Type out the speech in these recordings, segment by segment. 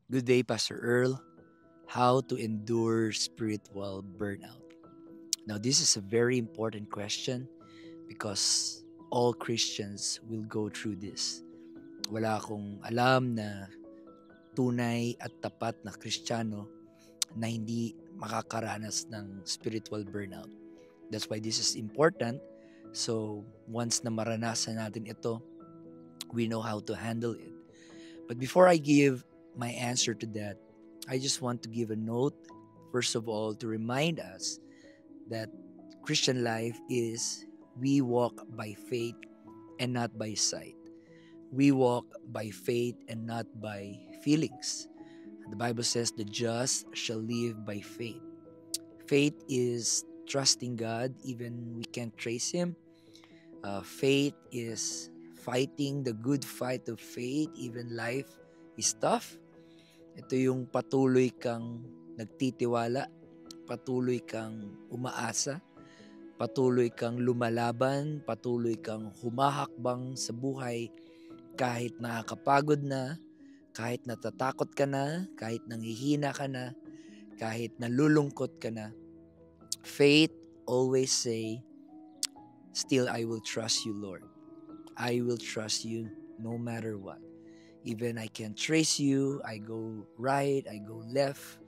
Good day, Pastor Earl. How to endure spiritual burnout. Now, this is a very important question because all Christians will go through this. Wala akong alam na tunay at tapat na Kristiyano na hindi makakaranas ng spiritual burnout. That's why this is important. So, once na maranasan natin ito, we know how to handle it. But before I give my answer to that, I just want to give a note, first of all, to remind us that Christian life is we walk by faith and not by sight. We walk by faith and not by feelings. The Bible says the just shall live by faith. Faith is trusting God even we can't trace Him. Faith is fighting the good fight of faith even life is tough. Ito yung patuloy kang nagtitiwala, patuloy kang umaasa, patuloy kang lumalaban, patuloy kang humahakbang sa buhay kahit nakakapagod na, kahit natatakot ka na, kahit nanghihina ka na, kahit nalulungkot ka na. Faith always say, still I will trust you, Lord. I will trust you no matter what. Even I can't trace you, I go right, I go left,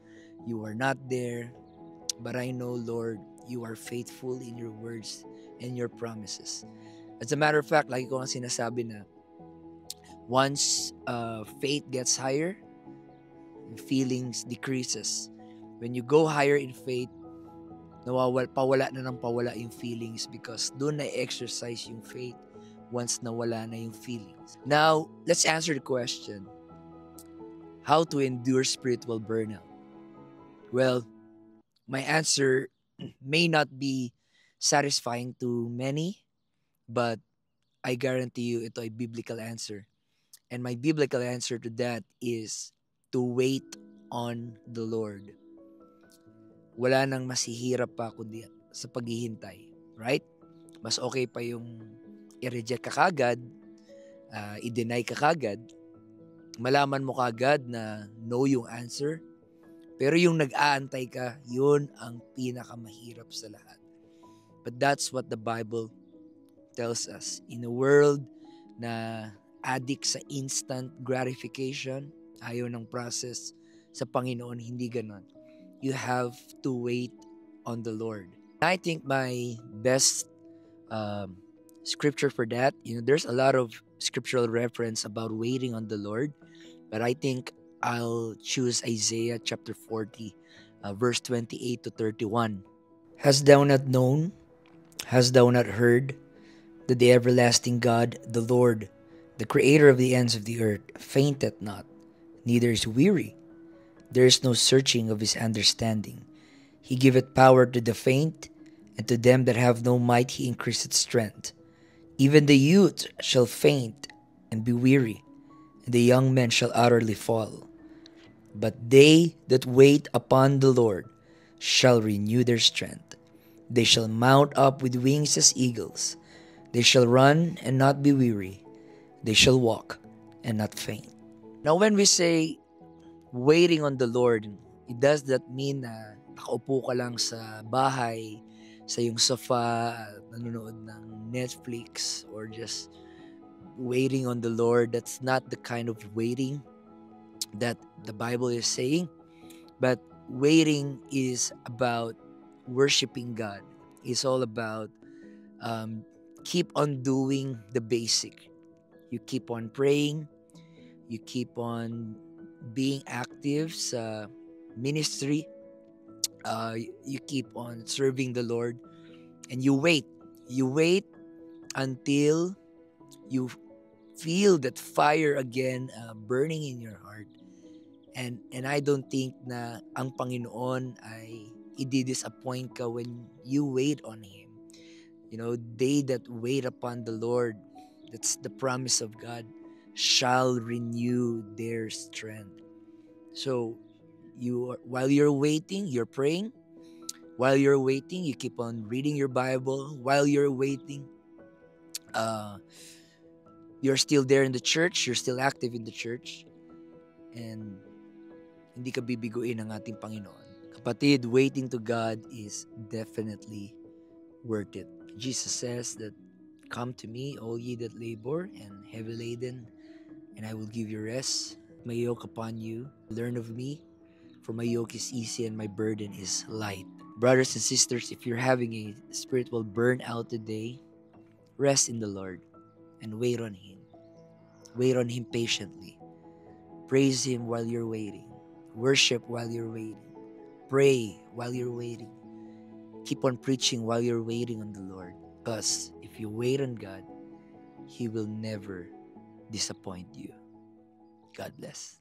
you are not there. But I know, Lord, you are faithful in your words and your promises. As a matter of fact, like ko ang sinasabi na, once faith gets higher, feelings decreases. When you go higher in faith, pawala na ng pawala yung feelings because doon na-exercise yung faith once nawala na yung feelings. Now, let's answer the question, how to endure spiritual burnout? Well, my answer may not be satisfying to many, but I guarantee you ito ay biblical answer. And my biblical answer to that is to wait on the Lord. Wala nang masihirap pa kundi sa paghihintay. Right? Mas okay pa yung i-reject ka kagad, i-deny ka kagad, malaman mo kagad na no yung answer, pero yung nag-aantay ka, yun ang pinakamahirap sa lahat. But that's what the Bible tells us. In a world na addict sa instant gratification, ayaw ng process, sa Panginoon, hindi ganon. You have to wait on the Lord. I think my best scripture for that, there's a lot of scriptural reference about waiting on the Lord, but I think I'll choose Isaiah chapter 40, verse 28 to 31. Hast thou not known? Hast thou not heard that the everlasting God, the Lord, the creator of the ends of the earth, fainteth not, neither is weary? There is no searching of his understanding. He giveth power to the faint, and to them that have no might he increaseth strength. Even the youth shall faint and be weary, and the young men shall utterly fall. But they that wait upon the Lord shall renew their strength. They shall mount up with wings as eagles. They shall run and not be weary. They shall walk and not faint. Now when we say waiting on the Lord, it does that mean na nakaupo ka lang sa bahay, sa iyong sofa, nanonood ng Netflix, or just waiting on the Lord? That's not the kind of waiting that the Bible is saying. But waiting is about worshiping God. It's all about keep on doing the basic. You keep on praying. You keep on being active sa ministry. You keep on serving the Lord. And you wait. You wait until you feel that fire again burning in your heart. And I don't think na ang Panginoon ay i-disappoint ka when you wait on Him. They that wait upon the Lord, that's the promise of God, shall renew their strength. So, while you're waiting, you're praying. While you're waiting, you keep on reading your Bible. While you're waiting, you're still there in the church. You're still active in the church. And hindi ka bibiguin ng ating Panginoon. Kapatid, waiting to God is definitely worth it. Jesus says that, "Come to me, all ye that labor and heavy laden, and I will give you rest. My yoke upon you. Learn of me, for my yoke is easy and my burden is light." Brothers and sisters, if you're having a spiritual burnout today, rest in the Lord and wait on Him. Wait on Him patiently. Praise Him while you're waiting. Worship while you're waiting. Pray while you're waiting. Keep on preaching while you're waiting on the Lord. Because if you wait on God, He will never disappoint you. God bless.